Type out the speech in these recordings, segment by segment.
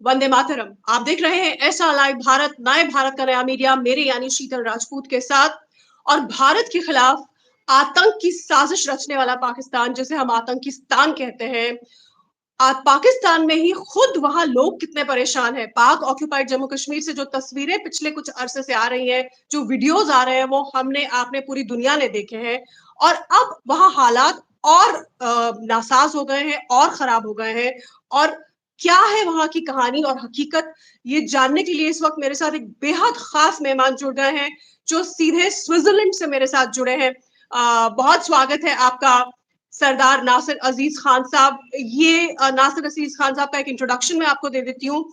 वंदे मातरम। आप देख रहे हैं ऐसा लाइव भारत, नए भारत का नया मीडिया, मेरे यानी शीतल राजपूत के साथ। और भारत के खिलाफ आतंक की साजिश रचने वाला पाकिस्तान, जिसे हम आतंकिस्तान कहते हैं, आज पाकिस्तान में ही खुद वहां लोग कितने परेशान हैं। पाक ऑक्यूपाइड जम्मू कश्मीर से जो तस्वीरें पिछले कुछ अरसे से आ रही हैं, जो वीडियोस आ रहे हैं, वो हमने आपने पूरी दुनिया ने देखे हैं। और अब वहां हालात और नासाज हो गए हैं और खराब हो गए हैं। और क्या है वहां की कहानी और हकीकत, ये जानने के लिए इस वक्त मेरे साथ एक बेहद खास मेहमान जुड़ गए हैं, जो सीधे स्विट्जरलैंड से मेरे साथ जुड़े हैं। बहुत स्वागत है आपका सरदार नासिर अजीज खान साहब। ये नासिर अजीज खान साहब का एक इंट्रोडक्शन मैं आपको दे देती हूँ।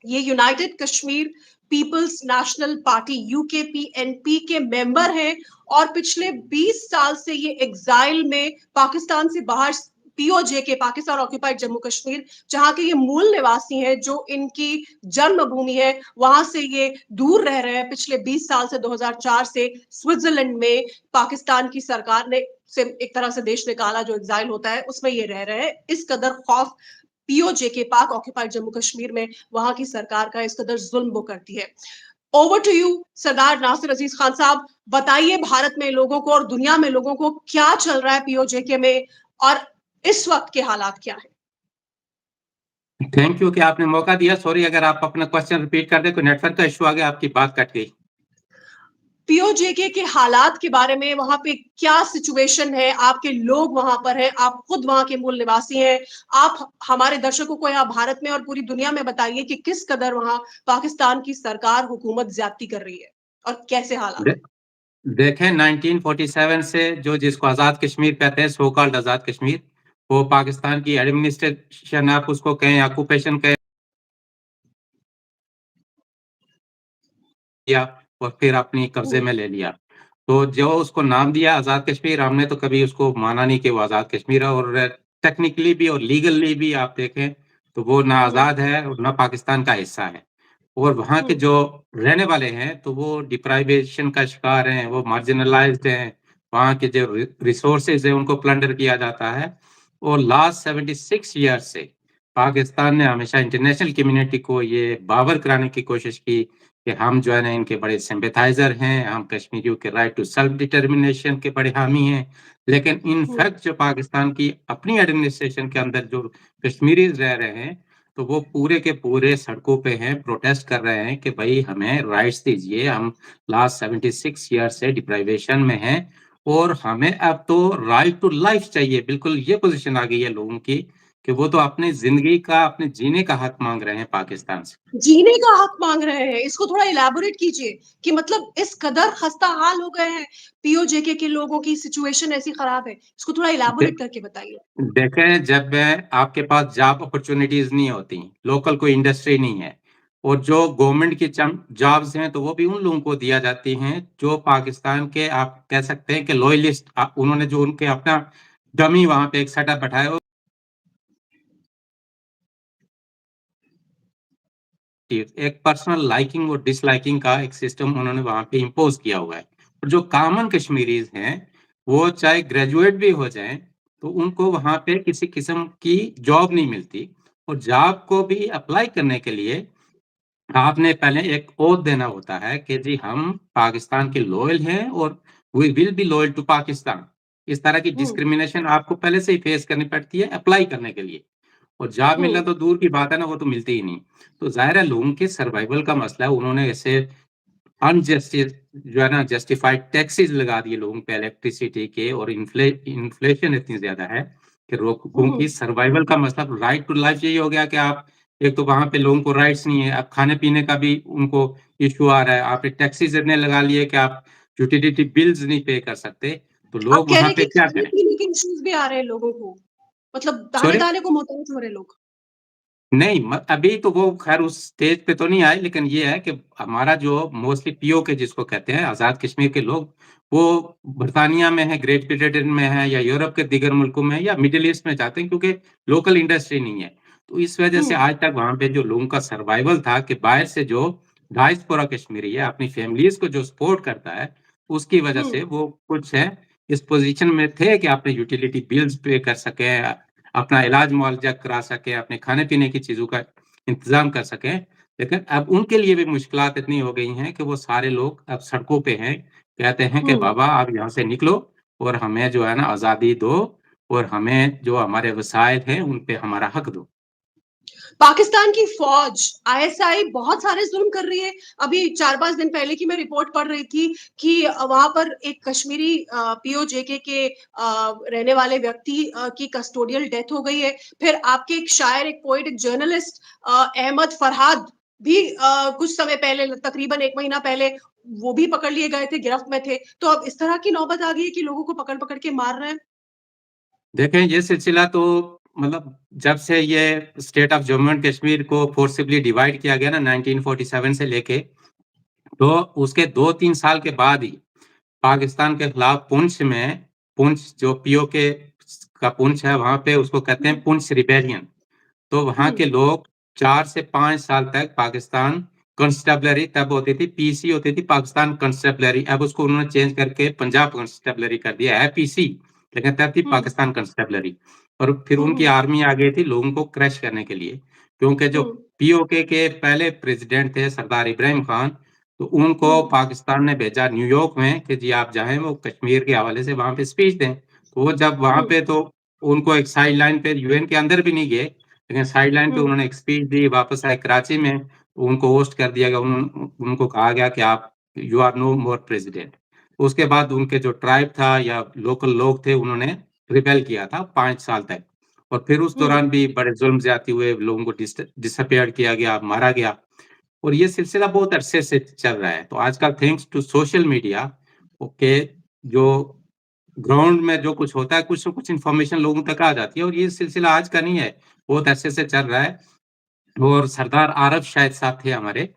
ये United Kashmir people's national party UKPNP के मेंबर हैं और पिछले 20 साल से ये एग्जाइल में पाकिस्तान से बाहर, पीओजे के, पाकिस्तान ऑक्यूपाइड जम्मू कश्मीर, जहां के ये मूल निवासी हैं, जो इनकी जन्मभूमि है, वहां से ये दूर रह रहे हैं पिछले 20 साल से। 2004 से स्विट्जरलैंड में पाकिस्तान की सरकार ने से एक तरह से देश निकाला, जो एग्जाइल होता है उसमें ये रह रहे हैं। इस कदर खौफ पीओजे के, पाक ऑक्यूपाइड जम्मू कश्मीर में वहां की सरकार का इस कदर जुल्म वो करती है। ओवर टू यू सरदार नासिर अजीज खान साहब। बताइए भारत में लोगों को और दुनिया में लोगों को क्या चल रहा है पीओजे के में, और इस वक्त के हालात क्या है। थैंक यू कि आपने मौका दिया। सॉरी अगर आप अपना क्वेश्चन रिपीट कर दें, कोई नेटवर्क का इशू आ गया, आपकी बात कट गई। पीओजेके के हालात के बारे में, वहां पे क्या सिचुएशन है, आपके लोग वहां पर हैं, आप खुद वहां के मूल निवासी हैं। आप हमारे दर्शकों को यहाँ भारत में और पूरी दुनिया में बताइए कि किस कदर वहां पाकिस्तान की सरकार, हुकूमत ज्यादती कर रही है और कैसे हालात दे, हैं। देखें 1947 से जो जिसको आज़ाद कश्मीर कहते हैं, सो कॉल्ड आज़ाद कश्मीर, वो पाकिस्तान की एडमिनिस्ट्रेशन आप उसको कहें, ऑक्यूपेशन कहें, किया और फिर अपनी कब्जे में ले लिया। तो जो उसको नाम दिया आज़ाद कश्मीर, हमने तो कभी उसको माना नहीं कि वो आज़ाद कश्मीर है। और टेक्निकली भी और लीगली भी आप देखें तो वो ना आज़ाद है और ना पाकिस्तान का हिस्सा है। और वहाँ के जो रहने वाले हैं तो वो डिप्राइवेशन का शिकार हैं, वो मार्जिनलाइज्ड हैं। वहाँ के जो रिसोर्सेज है उनको प्लंडर किया जाता है। और लास्ट 76 ईयर से पाकिस्तान ने हमेशा इंटरनेशनल कम्युनिटी को ये बावर कराने की कोशिश की कि हम जो है ना इनके बड़े सिंपैथाइजर हैं, हम कश्मीरियों के राइट टू सेल्फ डिटर्मिनेशन के बड़े हामी हैं। लेकिन इन फैक्ट जो पाकिस्तान की अपनी एडमिनिस्ट्रेशन के अंदर जो कश्मीरीज रह रहे हैं, तो वो पूरे के पूरे सड़कों पे हैं, प्रोटेस्ट कर रहे हैं कि भाई हमें राइट्स दीजिए, हम लास्ट 76 ईयर से डिप्राइवेशन में हैं और हमें अब तो राइट टू लाइफ चाहिए। बिल्कुल ये पोजीशन आ गई है लोगों की कि वो तो अपनी जिंदगी का, अपने जीने का हक मांग रहे हैं पाकिस्तान से। जीने का हक मांग रहे हैं, इसको थोड़ा इलैबोरेट कीजिए कि मतलब इस कदर खस्ता हाल हो गए हैं, पीओजेके के लोगों की सिचुएशन ऐसी खराब है, इसको थोड़ा दे, इलैबोरेट करके बताइए। देखें, जब आपके पास जॉब अपॉर्चुनिटीज नहीं होती, लोकल कोई इंडस्ट्री नहीं है, और जो गवर्नमेंट की जॉब्स हैं तो वो भी उन लोगों को दिया जाती हैं जो पाकिस्तान के, आप कह सकते हैं कि लॉयलिस्ट, उन्होंने जो उनके अपना डमी वहां पे एक सेटअप बैठाया, एक पर्सनल लाइकिंग और डिसलाइकिंग का एक सिस्टम उन्होंने वहां पे इम्पोज किया हुआ है। और जो कॉमन कश्मीरीज हैं वो चाहे ग्रेजुएट भी हो जाएं तो उनको वहां पे किसी किस्म की जॉब नहीं मिलती। और जॉब को भी अप्लाई करने के लिए आपने पहले एक ओथ देना होता है कि जी हम पाकिस्तान के लॉयल हैं और we will be loyal to Pakistan. इस तरह की हम्म। डिस्क्रिमिनेशन आपको पहले से ही फेस करनी पड़ती है अप्लाई करने के लिए। और जॉब मिलना हम्म। तो दूर की बात है ना, वो तो मिलती ही नहीं। तो जाहिर है लोगों के सर्वाइवल का मसला है, उन्होंने ऐसे अनजस्टिस जो है ना जस्टिफाइड टैक्सेस लगा दिए लोगों पे इलेक्ट्रिसिटी के, और इन्फ्लेशन इतनी ज्यादा है कि लोगों की हम्म। सर्वाइवल का मतलब राइट टू लाइफ यही हो गया कि आप, एक तो वहां पे लोगों को राइट्स नहीं है, अब खाने पीने का भी उनको इश्यू आ रहा है, आपने टैक्सेस इतने लगा लिए कि आप यूटिलिटी बिल्स नहीं पे कर सकते। तो आप लोग कह रहे वहां हैं पे कि क्या खाने करें। पीने के इश्यूज भी आ रहे हैं लोगों को, मतलब दाने सॉरी, दाने को मोहताज हो रहे लोग। नहीं अभी तो वो खैर उस स्टेज पे तो नहीं आए, लेकिन ये है कि हमारा जो मोस्टली पीओ के जिसको कहते हैं आजाद कश्मीर के लोग, वो बर्तानिया में है, ग्रेट ब्रिटेन में है, या यूरोप के दीगर मुल्कों में है, या मिडिल ईस्ट में जाते हैं, क्योंकि लोकल इंडस्ट्री नहीं है। तो इस वजह से हम्म। आज तक वहां पे जो लोगों का सर्वाइवल था कि बाहर से जो डायस्पोरा कश्मीरी है अपनी फैमिलीज को जो सपोर्ट करता है, उसकी वजह हम्म। से वो कुछ है इस पोजीशन में थे कि अपने यूटिलिटी बिल्स पे कर सके, अपना इलाज मुआवजा करा सके, अपने खाने पीने की चीजों का इंतज़ाम कर सकें। लेकिन अब उनके लिए भी मुश्किलात इतनी हो गई हैं कि वो सारे लोग अब सड़कों पे हैं, कहते हैं कि हुँ। बाबा आप यहाँ से निकलो और हमें जो है ना आज़ादी दो और हमें जो हमारे वसाइल हैं, उन पे हमारा हक दो। पाकिस्तान की फ़ौज, आईएसआई बहुत सारे ज़ुल्म कर रही है। अभी 4-5 दिन पहले की मैं रिपोर्ट पढ़ रही थी कि वहाँ पर एक कश्मीरी पीओजेके के रहने वाले व्यक्ति की कस्टोडियल डेथ हो गई है। फिर आपके एक शायर, एक पोएट, एक जर्नलिस्ट अहमद फरहाद भी कुछ समय पहले तकरीबन 1 महीना पहले वो भी पकड़ लिए गए थे, गिरफ्त में थे। तो अब इस तरह की नौबत आ गई है कि लोगों को पकड़-पकड़ के मार रहे हैं। देखें, ये सिलसिला तो मतलब जब से ये state of Jammu and Kashmir को फ़ोर्सिबली डिवाइड किया गया ना 1947 से लेके, तो उसके 2-3 साल के बाद ही पाकिस्तान के खिलाफ पुंछ जो पीओके का पुंछ है, वहाँ पे उसको कहते हुँ, हैं पुंछ रिबेलियन। तो वहाँ हुँ, के लोग 4 से 5 साल तक पाकिस्तान कंस्टेबलरी तब होती थी, पीसी होती थी पाकिस्तान कंस्टेबलरी, अब उसको उन्होंने चेंज करके पंजाब कंस्टेबलरी कर दिया है पीसी, लेकिन तब थी हुँ, पाकिस्तान कंस्टेबलरी। और फिर हुँ, उनकी हुँ, आर्मी आ गई थी लोगों को क्रश करने के लिए, क्योंकि जो हुँ, पीओके के पहले प्रेज़िडेंट थे सरदार इब्राहिम खान, तो उनको हुँ, पाकिस्तान ने भेजा न्यूयॉर्क में कि जी आप जाएँ वो कश्मीर के हवाले से वहाँ पे स्पीच दें। तो वो जब वहाँ हुँ, पे तो उनको एक साइड लाइन पे यूएन के अंदर भी नहीं गए, लेकिन साइड लाइन पे हुँ, उन्होंने एक स्पीच दी, वापस आए कराची में, तो उनको होस्ट कर दिया गया, उनको कहा गया कि आप you are no more president. उसके बाद उनके जो ट्राइब था या लोकल लोग थे, उन्होंने रिबेल किया था 5 साल तक और फिर उस हुँ। दौरान भी बड़े ज़ुल्म-ज़्यादती हुए, लोगों को डिसअपियर किया गया, मारा गया और ये सिलसिला बहुत अरसे से चल रहा है। तो आजकल thanks to social media okay, जो ग्राउंड में जो कुछ होता है, कुछ न कुछ इन्फॉर्मेशन लोगों तक आ जाती है और ये सिलसिला आज का नहीं है, बहुत अरसे से चल रहा है और सरदार आरफ शायद साहब थे हमारे,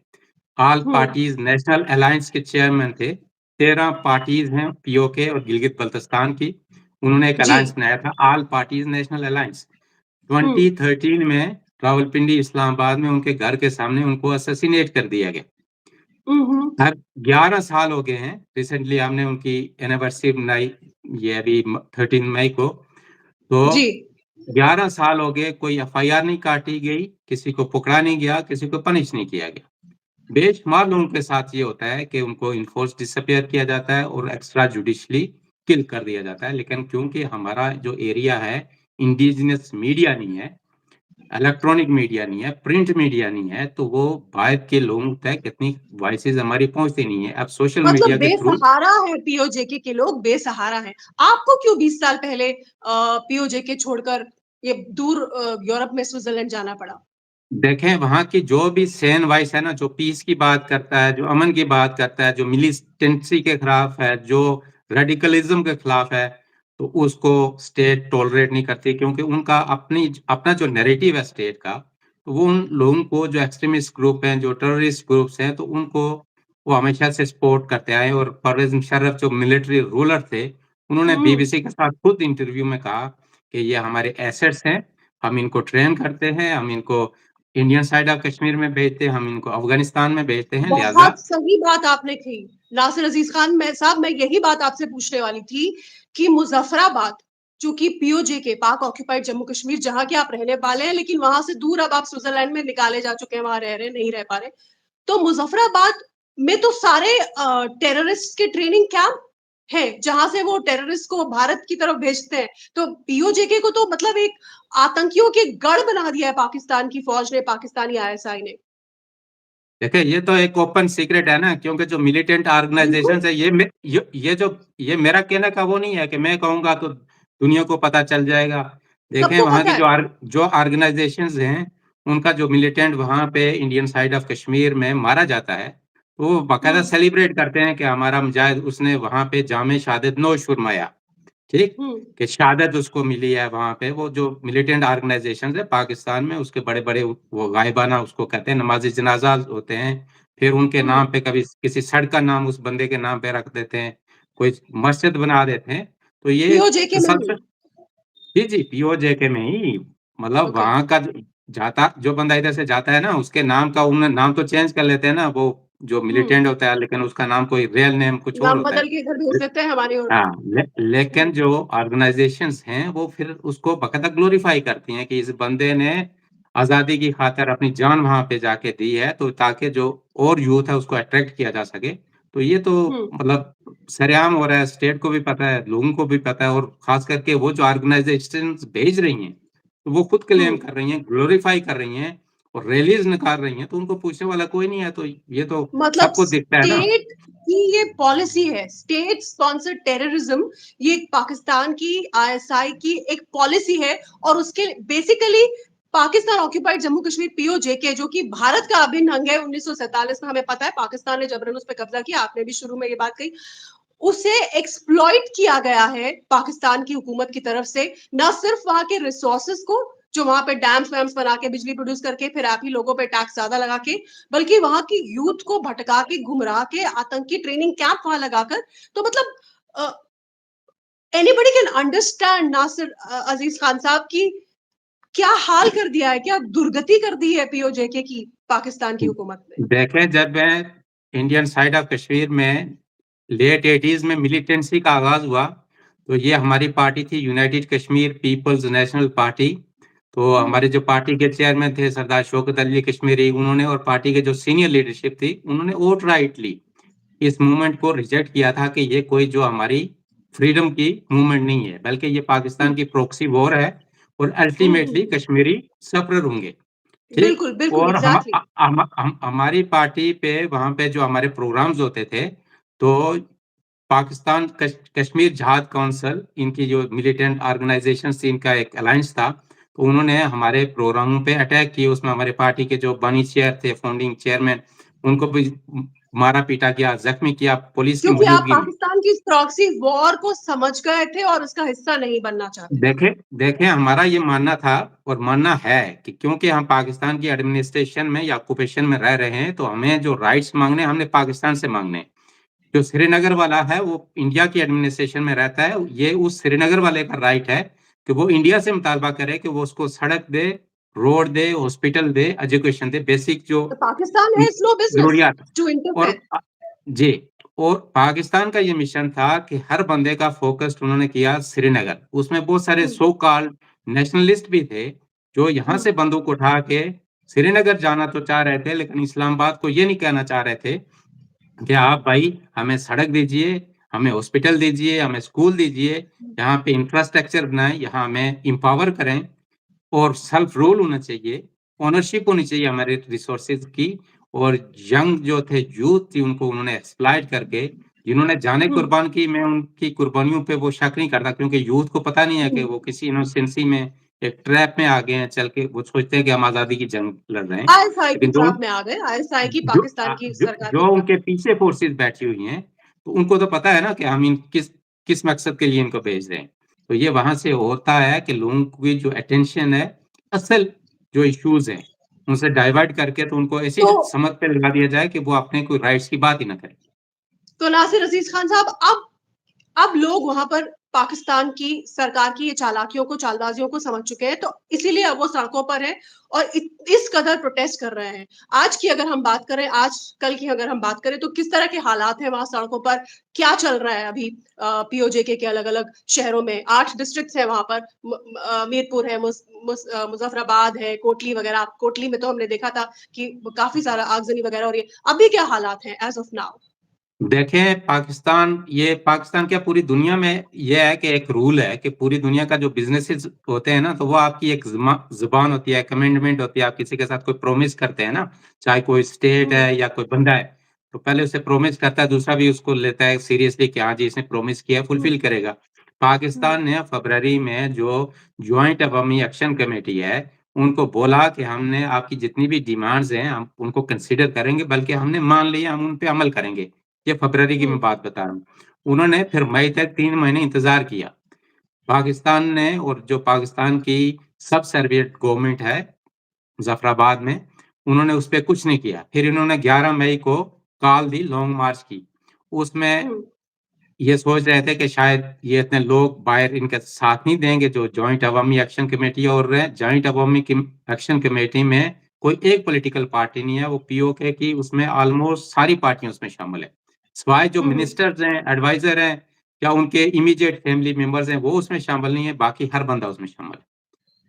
ऑल हुँ, पार्टीज़ नेशनल अलायंस के चेयरमैन थे। 13 पार्टीज़ हैं पीओके और गिलगित-बल्तिस्तान की। उन्होंने एक जी। अलायंस बनाया था, ऑल पार्टीज़ नेशनल अलायंस। हुँ, 2013 में रावलपिंडी, इस्लामाबाद में उनके घर के सामने उनको असैसिनेट कर दिया गया। हुँ, हुँ। अब 11 साल हो गए हैं, रिसेंटली हमने उनकी एनिवर्सरी मनाई, ये अभी 13 मई को। तो जी। 11 साल हो गए, कोई एफआईआर नहीं काटी गई, किसी को पकड़ा नहीं गया, किसी को पनिश नहीं किया गया। बेशुमार लोगों के साथ ये होता है कि उनको एनफोर्स डिसअपियर किया जाता है और एक्स्ट्रा जुडिशियली किल कर दिया जाता है। लेकिन क्योंकि हमारा जो एरिया है, इंडिजिनस मीडिया नहीं है, इलेक्ट्रॉनिक मीडिया नहीं है, प्रिंट मीडिया नहीं है, तो वो बाहर के लोगों तक इतनी वॉइसेज़ हमारी पहुँचती नहीं है। अब सोशल मतलब मीडिया के थ्रू बेसहारा है पीओजेके के लोग, बेसहारा हैं। आपको क्यों 20 साल पहले पीओजेके छोड़कर ये दूर यूरोप में स्विट्ज़रलैंड जाना पड़ा? देखें, वहाँ की जो भी सैन वॉइस है ना, जो पीस की बात करता है, जो अमन की बात करता है, जो मिलिटेंसी के खिलाफ है, जो रेडिकलिज़्म के खिलाफ है, तो उसको स्टेट टॉलरेट नहीं करती क्योंकि उनका अपना जो नैरेटिव है स्टेट का, तो वो उन लोगों को जो एक्सट्रीमिस्ट ग्रुप हैं, जो टेररिस्ट ग्रुप्स हैं, तो उनको वो हमेशा से सपोर्ट करते आए और परवेज़ मुशर्रफ जो मिलिट्री रूलर थे, उन्होंने हुँ, बीबीसी के साथ खुद इंटरव्यू में कहा कि ये हमारे एसेट्स हैं, हम इनको ट्रेन करते हैं, हम इनको इंडियन साइड ऑफ कश्मीर में भेजते हैं, हम इनको अफ़गानिस्तान में भेजते हैं, लिहाज़ा बहुत सही बात आपने कही। नासिर अज़ीज़ खान मैं साहब मैं यही बात आपसे पूछने वाली थी कि मुज़फ़्फ़राबाद जो कि पीओजेके पाक ऑक्युपाइड जम्मू कश्मीर जहाँ के आप रहने वाले हैं, लेकिन वहाँ से दूर अब आप स्विट्ज़रलैंड में निकाले जा चुके हैं, वहाँ रह रहे हैं, नहीं रह पा रहे। तो मुजफ्फराबाद में तो सारे टेररिस्ट के ट्रेनिंग कैंप है जहां से वो टेररिस्ट को भारत की तरफ भेजते हैं। तो पीओजेके को तो मतलब एक आतंकियों के गढ़ बना दिया है पाकिस्तान की फौज ने, पाकिस्तानी आईएसआई ने। देखिए, ये तो एक ओपन सीक्रेट है ना क्योंकि जो मिलिटेंट बिल्कुल, ऑर्गेनाइज़ेशंस है ये मेरा कहने का वो नहीं है कि मैं कहूँगा तो दुनिया को पता चल जाएगा। देखें, सबको वहाँ पता की है। जो ऑर्गेनाइज़ेशंस हैं, उनका जो मिलिटेंट वहाँ पे इंडियन साइड ऑफ कश्मीर में मारा जाता है, तो वो बाकायदा हुँ, सेलिब्रेट करते हैं कि हमारा मुजाहिद उसने वहाँ पे जाम शहादत नोश फरमाया। ठीक? हुँ, कि शहादत उसको मिली है वहाँ पे, वो जो मिलिटेंट ऑर्गनाइज़ेशंस है पाकिस्तान में, उसके बड़े-बड़े वो गायबाना उसको कहते हैं, नमाज़-ए-जनाज़ा होते हैं। फिर उनके हुँ। नाम पे कभी किसी सड़क का नाम उस बंदे के नाम पे रख देते हैं, कोई मस्जिद बना देते हैं। तो ये पीओजेके में ही। तसलसल जी, जी, पीओजेके में ही मतलब ओके। वहाँ का जो बंदा इधर से जाता है ना, उसके नाम का उन्होंने नाम तो चेंज कर लेते हैं ना, वो जो हुँ, मिलिटेंट होता है, लेकिन उसका नाम कोई रियल नेम कुछ और नाम होता है। बदल के इधर भेज देते हैं हमारी ओर। हाँ, लेकिन हुँ, जो ऑर्गेनाइज़ेशंस हैं, वो फिर उसको बाकायदा ग्लोरीफाई करती हैं कि इस बंदे ने आज़ादी की खातिर अपनी जान वहाँ पे जाके दी है, तो ताकि जो और यूथ है उसको अट्रैक्ट किया जा सके। तो ये तो हुँ, मतलब सरेआम हो रहा है, स्टेट को भी पता है, लोगों को भी पता है और ख़ास करके वो जो ऑर्गनाइज़ेशंस भेज रही हैं, तो वो खुद क्लेम हुँ। कर रही हैं, ग्लोरीफाई कर रही हैं और रैलीज़ निकाल रही हैं, तो उनको पूछने वाला कोई नहीं है, तो ये तो मतलब सबको दिखता है ना। स्टेट की ये पॉलिसी है, स्टेट स्पॉन्सर्ड टेररिज्म, ये पाकिस्तान की आईएसआई की एक पॉलिसी है और उसके basically Pakistan occupied Jammu Kashmir PoJK जो कि भारत का अभिन्न अंग है 1947 में, हमें पता है पाकिस्तान ने जबरन उस पे कब्जा किया, आपने भी शुरू में ये बात कही। उसे एक्सप्लॉइट किया गया है पाकिस्तान की हुकूमत की तरफ से, ना सिर्फ वहां के रिसोर्सेज को जो वहां पे डैम्स वैम्स बना के बिजली प्रोड्यूस करके फिर आप ही लोगों पे टैक्स ज्यादा लगा के, बल्कि वहां की यूथ को भटका के गुमराह के आतंकी ट्रेनिंग कैंप वहां लगाकर, तो मतलब एनीबडी कैन अंडरस्टैंड नासिर अजीज खान साहब की क्या हाल कर दिया है, क्या दुर्गति कर दी है पीओजेके की पाकिस्तान की हुकूमत ने। देखें, जब इंडियन साइड ऑफ कश्मीर में लेट 80s में मिलिटेंसी का आगाज़ हुआ, तो ये हमारी पार्टी थी united Kashmir people's national party. तो हम्म, हमारे जो पार्टी के चेयरमैन थे सरदार शौकत अली कश्मीरी, उन्होंने और पार्टी के जो सीनियर लीडरशिप थी, उन्होंने outrightly इस मूवमेंट को रिजेक्ट किया था कि ये कोई जो हमारी फ्रीडम की मूवमेंट नहीं है, बल्कि ये पाकिस्तान हम्म, की प्रॉक्सी वॉर है और अल्टीमेटली हम्म। कश्मीरी सफ़रर होंगे। ठीक? बिल्कुल बिल्कुल और एग्जैक्टली। हमारी पार्टी पे वहाँ पे जो हमारे प्रोग्राम्स होते थे, तो पाकिस्तान कश्मीर जिहाद काउंसिल इनकी जो मिलिटेंट ऑर्गेनाइजेशंस थी, इनका एक अलायंस था, तो उन्होंने हमारे प्रोग्रामों पे अटैक किए, उसमें हमारे पार्टी के जो बानी चेयर थे, फाउंडिंग चेयरमैन, उनको भी मारा-पीटा किया, ज़ख्मी किया पुलिस की क्योंकि आप मौजूदगी में। पाकिस्तान की प्रॉक्सी वॉर को समझ गए थे और उसका हिस्सा नहीं बनना चाहते थे। देखें देखें हमारा ये मानना था और मानना है कि क्योंकि हम पाकिस्तान की एडमिनिस्ट्रेशन में या ऑक्यूपेशन में रह रहे हैं, तो हमें जो राइट्स माँगने हैं, हमने पाकिस्तान से माँगने हैं। जो श्रीनगर वाला है वो इंडिया की एडमिनिस्ट्रेशन में रहता है, ये उस श्रीनगर वाले का राइट है कि वो इंडिया से मुतालबा करे कि वो उसको सड़क दे, रोड दे, हॉस्पिटल दे, एजुकेशन दे, बेसिक जो तो पाकिस्तान उम, हैज नो बिजनेस ज़रूरियात। टू और इंटरफेयर। जी, और पाकिस्तान का ये मिशन था कि हर बंदे का फोकस उन्होंने किया श्रीनगर। उसमें बहुत सारे हम्म, सो कॉल्ड नेशनलिस्ट भी थे, जो यहाँ हम्म, से बंदूक उठा के श्रीनगर जाना तो चाह रहे थे, लेकिन इस्लामाबाद को ये नहीं कहना चाह रहे थे कि आप भाई हमें सड़क दीजिए, हमें हॉस्पिटल दीजिए, हमें स्कूल दीजिए, यहाँ पे इंफ्रास्ट्रक्चर बनाएँ, यहाँ हमें एम्पावर करें और सेल्फ रूल होना चाहिए, ओनरशिप होनी चाहिए हमारे रिसोर्सेज़ की। और यंग जो थे, यूथ थी, उनको उन्होंने एक्सप्लॉइट करके जिन्होंने जानें हम्म, कुर्बान की, मैं उनकी कुर्बानियों पे वो शक नहीं करता क्योंकि यूथ को पता नहीं है कि हम्म। वो किसी इनोसेंसी में एक ट्रैप में आ गए हैं चल के, वो सोचते हैं कि हम आज़ादी की जंग लड़ रहे हैं। आईएसआई की लेकिन जो ट्रैप में आ गए, आईएसआई की जो पाकिस्तान की जो सरकार की जो ट्रैप उनके में। पीछे फोर्सेस बैठी हुई हैं, तो उनको तो पता है ना कि हम इन किस किस मकसद के लिए इनको भेज रहे हैं। तो ये वहाँ से होता है कि लोगों की जो अटेंशन है, असल जो इश्यूज़ हैं, उनसे डाइवर्ट करके तो उनको ऐसी तो समझ पे लगा दिया जाए कि वो अपने कोई राइट्स की बात ही ना करें। नासिर अजीज खान साहब, अब लोग वहां पर पाकिस्तान की सरकार की ये चालाकियों को, चालबाजियों को समझ चुके हैं, तो इसीलिए अब वो सड़कों पर है और इस कदर प्रोटेस्ट कर रहे हैं। आज की अगर हम बात करें, आज कल की अगर हम बात करें, तो किस तरह के हालात हैं वहां सड़कों पर, क्या चल रहा है अभी पीओजेके के अलग अलग शहरों में? 8 डिस्ट्रिक्ट्स हैं वहां पर, मीरपुर है, मुजफ्फराबाद है, कोटली वगैरह। कोटली में तो हमने देखा था कि काफी सारा आगजनी वगैरह हो रही है। अभी क्या हालात हैं एज ऑफ नाउ? देखें, पाकिस्तान क्या पूरी दुनिया में ये है कि एक रूल है कि पूरी दुनिया का जो बिज़नेसेस होते हैं ना, तो वो आपकी एक ज़ुबान होती है, कमिटमेंट होती है, आप किसी के साथ कोई प्रॉमिस करते हैं ना, चाहे कोई स्टेट हम्म, है या कोई बंदा है, तो पहले उसे प्रॉमिस करता है, दूसरा भी उसको लेता है सीरियसली कि हाँ जी, इसने प्रॉमिस किया है, हम्म, फुलफिल करेगा। हम्म, पाकिस्तान ने फरवरी में जो जॉइंट अवामी एक्शन कमेटी है, उनको बोला कि हमने आपकी जितनी भी डिमांड्स हैं, हम उनको कंसीडर करेंगे, बल्कि हमने मान लिया, हम उन पे अमल करेंगे। ये फरवरी की मैं हम्म, बात बता रहा हूँ। उन्होंने फिर मई तक 3 महीने इंतज़ार किया। पाकिस्तान ने और जो पाकिस्तान की सब सर्विएंट गवर्नमेंट है मुज़फ़्फ़राबाद में, उन्होंने उस पे कुछ नहीं किया। फिर इन्होंने 11 मई को कॉल दी लॉन्ग मार्च की। उसमें हम्म, ये सोच रहे थे कि शायद ये इतने लोग बाहर इनके साथ नहीं देंगे जो जॉइंट अवामी एक्शन कमेटी और जॉइंट अवामी एक्शन कमेटी में कोई एक पॉलिटिकल पार्टी नहीं है, वो पीओके की उसमें ऑलमोस्ट सारी पार्टियाँ उसमें शामिल है। सिवाय जो हम्म, मिनिस्टर्स हैं, एडवाइज़र हैं या उनके इमीडिएट फैमिली मेंबर्स हैं, वो उसमें शामिल नहीं है, बाकी हर बंदा उसमें शामिल है।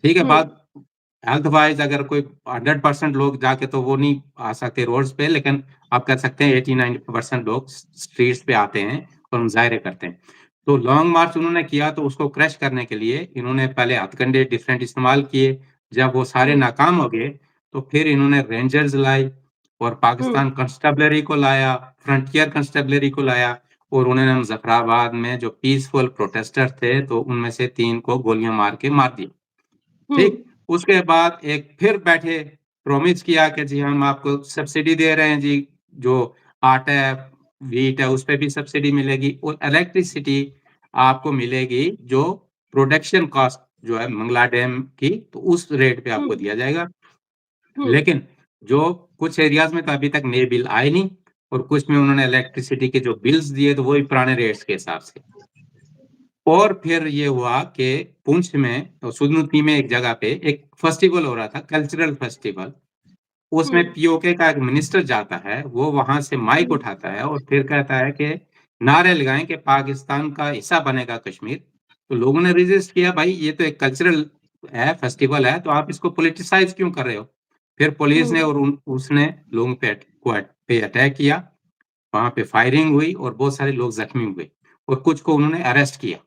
ठीक है, हम्म, बात हेल्थ वाइज़ अगर कोई 100% लोग जाके तो वो नहीं आ सकते रोड्स पे, लेकिन आप कह सकते हैं 80-90% लोग स्ट्रीट्स पे आते हैं और मुज़ाहरे करते हैं। तो लॉन्ग मार्च उन्होंने किया तो उसको क्रश करने के लिए इन्होंने पहले हथकंडे डिफरेंट इस्तेमाल किए, जब वो सारे हुँ, नाकाम हो गए, तो फिर इन्होंने रेंजर्स लाई और हुँ, पाकिस्तान कंस्टेबलरी को लाया, फ्रंटियर कंस्टेबलरी को लाया और उन्होंने मुज़फ़्फ़राबाद में जो पीसफुल प्रोटेस्टर थे, तो उनमें से 3 को गोलियाँ मार के मार दिया। हुँ, ठीक? उसके बाद एक फिर बैठे, प्रॉमिस किया कि जी हम आपको सब्सिडी दे रहे हैं जी, जो आटा है, व्हीट है, उसपे भी सब्सिडी मिलेगी और इलेक्ट्रिसिटी आपको मिलेगी जो प्रोडक्शन कॉस्ट जो है मंगला डैम की, तो उस रेट पे हुँ, आपको दिया जाएगा। हुँ, लेकिन जो कुछ एरियाज़ में तो अभी तक नए बिल आए नहीं और कुछ में उन्होंने इलेक्ट्रिसिटी के जो बिल्स दिए, तो वो भी पुराने रेट्स के हिसाब से। और फिर ये हुआ कि पुंछ में सुदनूती में एक जगह पे एक फेस्टिवल हो रहा था, कल्चरल फेस्टिवल। हुँ, उसमें पीओके का एक मिनिस्टर जाता है, वो वहाँ से माइक हुँ, उठाता है और फिर कहता है कि नारे लगाएँ कि पाकिस्तान का हिस्सा बनेगा कश्मीर। तो लोगों ने रेज़िस्ट किया, भाई ये तो एक कल्चरल है, फेस्टिवल है, तो आप इसको पॉलिटिसाइज़ क्यों कर रहे हो? फिर पुलिस ने हुँ, और उन उसने लोगों पे अटैक किया, वहाँ पे फायरिंग हुई और बहुत सारे लोग ज़ख्मी हुए और कुछ को उन्होंने अरेस्ट किया।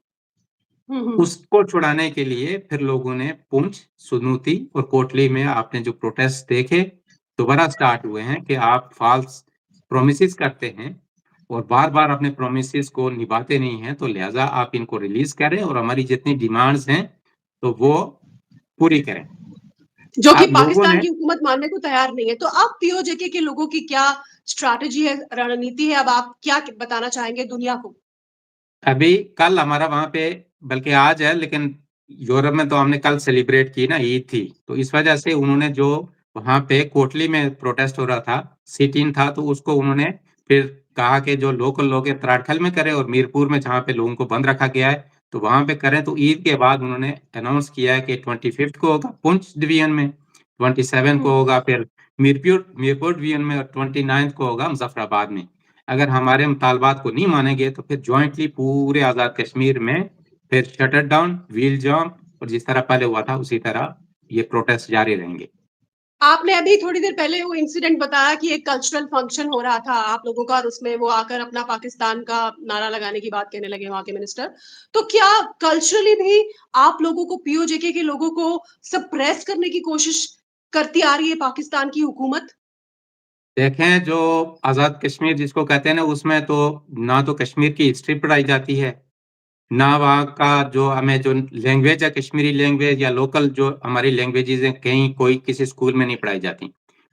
हुँ, हुँ, उसको छुड़ाने के लिए फिर लोगों ने पुंछ, सुनूती और कोटली में आपने जो प्रोटेस्ट देखे, दोबारा स्टार्ट हुए हैं कि आप फ़ॉल्स प्रोमिसेस करते हैं और बार-बार अपने प्रोमिसेस को निभाते नहीं हैं, तो लिहाज़ा आप इनको रिलीज़ करें और हमारी जितनी डिमांड्स हैं, तो वो पूरी करें। जो कि अब लोगों पाकिस्तान ने की हुकूमत मानने को तैयार नहीं है। तो अब पीओजेके के लोगों की क्या स्ट्रैटेजी है, रणनीति है? अब आप क्या बताना चाहेंगे दुनिया को? अभी कल हमारा वहाँ पे बल्कि आज है, लेकिन यूरोप में तो हमने कल सेलिब्रेट की ना, ईद थी। तो इस वजह से उन्होंने जो वहाँ पे कोटली में प्रोटेस्ट हो रहा था, सिट-इन था, तो उसको उन्होंने फिर कहा कि जो लोकल लोग हैं त्राड़खल में करें और मीरपुर में जहाँ पे लोगों को बंद रखा गया है, तो वहाँ पे करें। तो ईद के बाद उन्होंने अनाउंस किया है कि 25th को होगा पुंछ डिवीज़न में, 27 हुँ, को होगा फिर मीरपुर मीरपुर डिवीज़न में और 29th को होगा मुज़फ़्फ़राबाद में। अगर हमारे मुतालबात को नहीं मानेंगे तो फिर जॉइंटली पूरे आज़ाद कश्मीर में फिर शटर डाउन, व्हील जाम और जिस तरह पहले हुआ था उसी तरह ये प्रोटेस्ट जारी रहेंगे। आपने अभी थोड़ी देर पहले वो इंसिडेंट बताया कि एक कल्चरल फंक्शन हो रहा था आप लोगों का और उसमें वो आकर अपना पाकिस्तान का नारा लगाने की बात कहने लगे वहाँ के मिनिस्टर। तो क्या कल्चरली भी आप लोगों को पीओजेके के लोगों को सप्रेस करने की कोशिश करती आ रही है पाकिस्तान की हुकूमत? देखें जो आज़ाद कश्मीर जिसको कहते हैं ना, उसमें तो ना तो कश्मीर की हिस्ट्री पढ़ाई जाती है, ना वहाँ का जो हमें जो लैंग्वेज है, कश्मीरी लैंग्वेज या लोकल जो हमारी लैंग्वेजेज़ हैं, कहीं कोई किसी स्कूल में नहीं पढ़ाई जाती।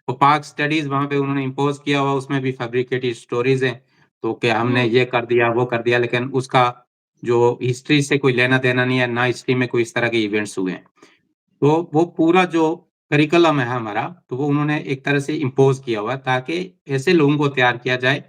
वो पाक स्टडीज़ वहाँ पे उन्होंने इम्पोज़ किया हुआ, उसमें भी फैब्रिकेटेड स्टोरीज़ हैं, तो कि हमने हुँ, ये कर दिया, वो कर दिया, लेकिन उसका जो हिस्ट्री से कोई लेना-देना नहीं है, ना हिस्ट्री में कोई इस तरह के इवेंट्स हुए हैं। तो वो पूरा जो करिकुलम है हमारा, तो वो उन्होंने एक तरह से इम्पोज़ किया हुआ है ताकि ऐसे लोगों को तैयार किया जाए।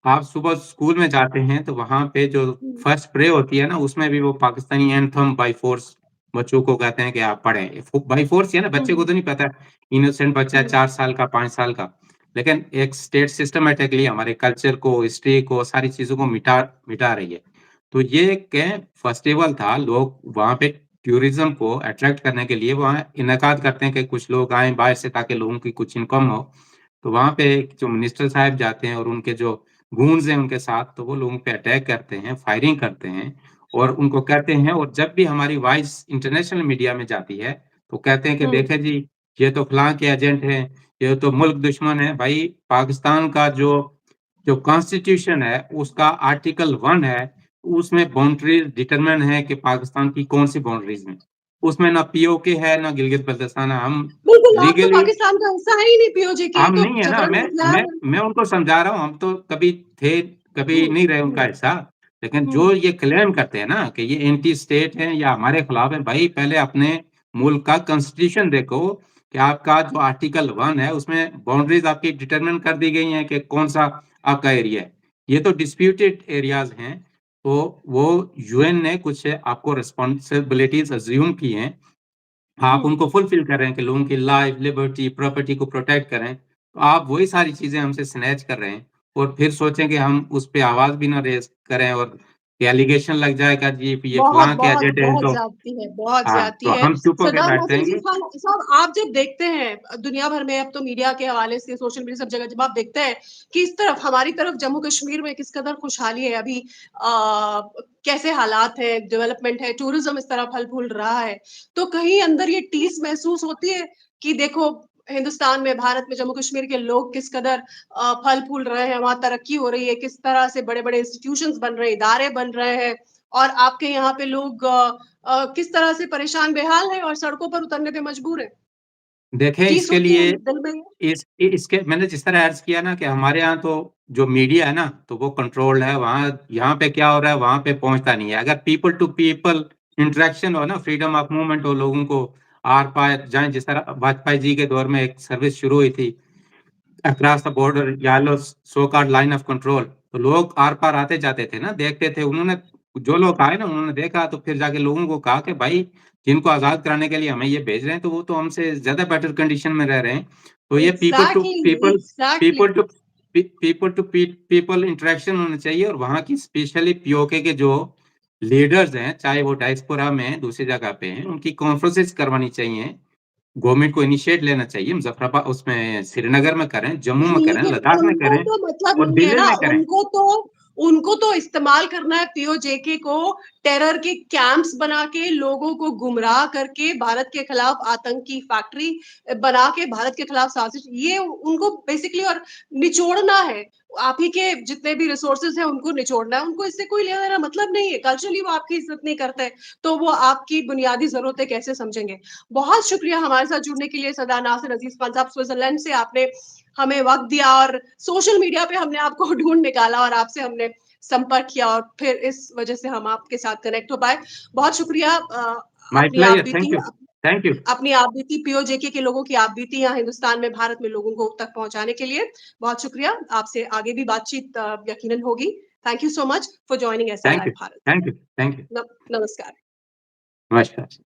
आप सुबह स्कूल में जाते हैं तो वहाँ पे जो हुँ, फर्स्ट प्रे होती है ना, उसमें भी वो पाकिस्तानी एंथम बाय फ़ोर्स बच्चों को कहते हैं कि आप पढ़ें। बाय फ़ोर्स ही है ना, हुँ, बच्चे को तो नहीं पता, इनोसेंट बच्चा है हुँ, 4 साल का, 5 साल का। लेकिन एक स्टेट सिस्टमैटिकली हमारे कल्चर को, हिस्ट्री को, सारी चीज़ों को मिटा मिटा रही है। तो ये एक फेस्टिवल था, लोग वहाँ पे टूरिज़्म को अट्रैक्ट करने के लिए वहाँ इनेकाद करते हैं कि कुछ लोग आएँ बाहर से ताकि लोगों की कुछ इनकम हो। तो वहाँ पे जो मिनिस्टर साहब जाते हैं और उनके जो गूंज़ हैं उनके साथ, तो वो लोगों पे अटैक करते हैं, फायरिंग करते हैं और उनको कहते हैं, और जब भी हमारी वॉइस इंटरनेशनल मीडिया में जाती है, तो कहते हैं कि हुँ, देखें जी, ये तो फलाँ के एजेंट हैं, ये तो मुल्क दुश्मन है। भाई पाकिस्तान का जो जो कॉन्स्टिट्यूशन है, उसका आर्टिकल 1 है, उसमें बाउंड्रीज़ डिटरमाइन है कि पाकिस्तान की कौन-सी बाउंड्रीज़ में। उसमें ना पीओके है, ना गिलगित-बल्तिस्तान है। हम बिल्कुल, आप तो लीगली पाकिस्तान का हिस्सा है ही नहीं पीओजेके, ये हम तो नहीं है ना, जबरन हथियार है। मैं उनको समझा रहा हूँ, हम तो कभी थे, कभी हुँ, नहीं रहे हुँ, उनका हिस्सा। लेकिन जो हुँ, ये क्लेम करते हैं ना कि ये एंटी स्टेट हैं या हमारे खिलाफ हैं, भाई पहले अपने मुल्क का कॉन्स्टिट्यूशन देखो कि आपका जो आर्टिकल 1 है, उसमें बाउंड्रीज़ आपकी डिटरमाइन कर दी गई हैं कि कौन-सा आपका एरिया है। ये तो डिस्प्यूटेड एरियाज़ हैं, तो वो यूएन ने कुछ आपको रिस्पांसिबिलिटीज़ अज़्यूम की हैं, आप हुँ, उनको फुलफ़िल कर रहे हैं कि लोगों की लाइफ़, लिबर्टी, प्रॉपर्टी को प्रोटेक्ट करें। तो आप वही सारी चीज़ें हमसे स्नैच कर रहे हैं और फिर सोचें कि हम उस पे आवाज़ भी ना रेज़ करें और कि एलिगेशन लग जाएगा जी, ये बहुत, फलाँ के बहुत, एजेंट हैं बहुत तो ज़्यादती है, बहुत हाँ, ज़्यादती तो है। हम चुप होके सदाम बैठ नसीम जाएँगे। खान साहब, आप जब देखते हैं दुनिया भर में अब तो मीडिया के हवाले से सोशल मीडिया सब जगह जब आप देखते हैं कि इस तरफ हमारी तरफ जम्मू कश्मीर में किस कदर खुशहाली है अभी, कैसे हालात हैं, डेवलपमेंट है, टूरिज़्म इस तरह फल-फूल रहा है, तो कहीं अंदर ये टीस महसूस होती है कि देखो हिंदुस्तान में, भारत में, जम्मू कश्मीर के लोग किस कदर फल-फूल रहे हैं, वहाँ तरक्की हो रही है, किस तरह से बड़े-बड़े इंस्टीट्यूशंस बन रहे हैं, इदारे बन रहे हैं और आपके यहाँ पे लोग किस तरह से परेशान बेहाल हैं और सड़कों पर उतरने पे मजबूर हैं। देखें टीस इसके होती है लिए दिल में। इसके मैंने जिस तरह अर्ज़ किया ना कि हमारे यहाँ तो जो मीडिया है ना, तो वो कंट्रोल्ड है, वहाँ यहाँ पे क्या हो रहा है, वहाँ पे पहुँचता नहीं है। अगर पीपल टू पीपल इंटरेक्शन हो ना, फ्रीडम ऑफ मूवमेंट हो, लोगों को आर-पार जाएँ, जिस तरह वाजपेयी जी के दौर में एक सर्विस शुरू हुई थी, across the border यालो so called line of control, तो लोग आर-पार आते-जाते थे ना, देखते थे। उन्होंने जो लोग आए ना, उन्होंने देखा तो फिर जाके लोगों को कहा कि भाई, जिनको आज़ाद कराने के लिए हमें ये भेज रहे हैं, तो वो तो हमसे ज़्यादा बेटर कंडीशन में रह रहे हैं। तो ये exactly, exactly. People to people to people interaction होना चाहिए और वहाँ की स्पेशली पीओके के जो लीडर्स हैं, चाहे वो डायस्पोरा में हैं, दूसरी जगह पे हैं, उनकी कॉन्फ्रेंसेस करवानी चाहिए। गवर्नमेंट को इनिशिएट लेना चाहिए, उसमें श्रीनगर में करें, जम्मू में करें, लेकिन लद्दाख में उनको करें तो मतलब और नहीं है दिल्ली ना, में करें। उनको तो इस्तेमाल करना है पीओजेके को टेरर के कैंप्स बना के, लोगों को गुमराह करके, भारत के खिलाफ आतंकी फैक्ट्री बना के, भारत के खिलाफ साजिश, ये उनको बेसिकली और निचोड़ना है। आप ही के जितने भी रिसोर्सेज़ हैं, उनको निचोड़ना है, उनको इससे कोई लेना-देना मतलब नहीं है। कल्चरली वो आपकी इज़्ज़त नहीं करते, तो वो आपकी बुनियादी ज़रूरतें कैसे समझेंगे? बहुत शुक्रिया हमारे साथ जुड़ने के लिए सदा नासिर अज़ीज़ खान साहब, स्विट्ज़रलैंड से आपने हमें वक़्त दिया और सोशल मीडिया पे हमने आपको ढूँढ निकाला और आपसे हमने संपर्क किया और फिर इस वज़ह से हम आपके साथ कनेक्ट हो पाए। बहुत शुक्रिया माय अपनी प्लेज़र, आपबीती थैंक यू, अपनी आपबीती पीओजेके के लोगों की आपबीती यहाँ हिंदुस्तान में, भारत में लोगों को तक पहुँचाने के लिए बहुत शुक्रिया। आपसे आगे भी बातचीत यकीनन होगी। Thank you so much for joining SL thank live you, Bharat. Thank you, thank you. नमस्कार। नमस्कार।